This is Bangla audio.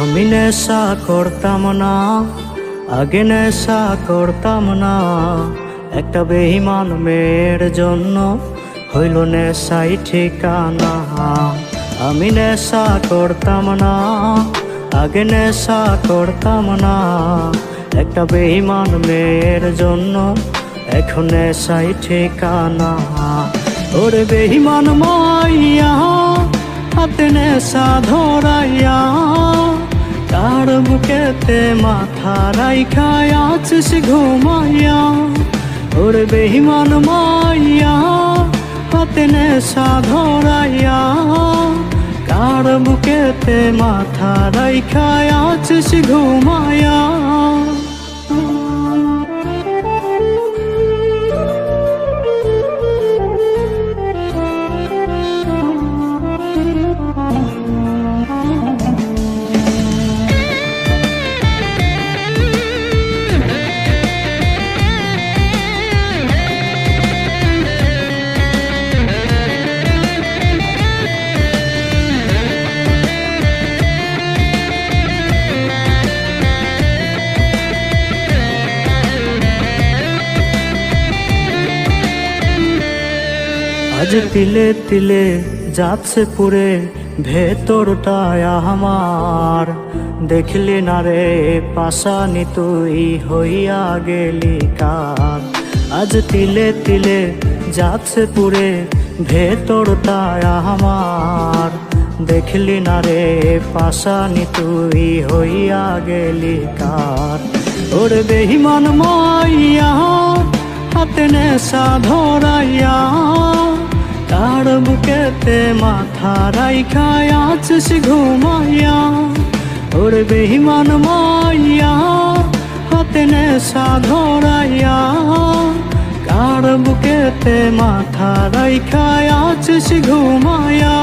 আমি নেশা করতাম না, আগে নেশা করতাম না। একটা বেঈমান মেয়ের জন্য হইল নেশাই ঠিকানা। আমি নেশা করতাম না, আগে নেশা করতাম না। একটা বেঈমান মেয়ের জন্য এখন নেশাই ঠিকানা। ওরে বেঈমান মাইয়া হাতে নেশা ধরাইয়া, তার বুকেতে মাথা রাইখা আছিস ঘুমাইয়া। ওরে বেঈমান মাইয়া হাতে নেশা ধরাইয়া, কার বুকেতে মাথা রাইখা আছিস ঘুমাইয়া। আজ তিলে তিলে যাচ্ছে পুরে ভেতরটায় আমার। দেখলি না রে পাশানি তুই হইয়া গেলি কার। আজ তিলে তিলে যাচ্ছে পুরে ভেতরটায় আমার। দেখলি না রে পাশানি তুই হইয়া গেলি কার। ওরে বেঈমান মাইয়া হাতে নেশা ধরাইয়া, তার বুকেতে মাথা রাইখা আছিস ঘুমাইয়া। ওরে বেঈমান মাইয়া হাতে নেশা ধরাইয়া, কার বুকেতে মাথা রাইখা আছিস ঘুমাইয়া।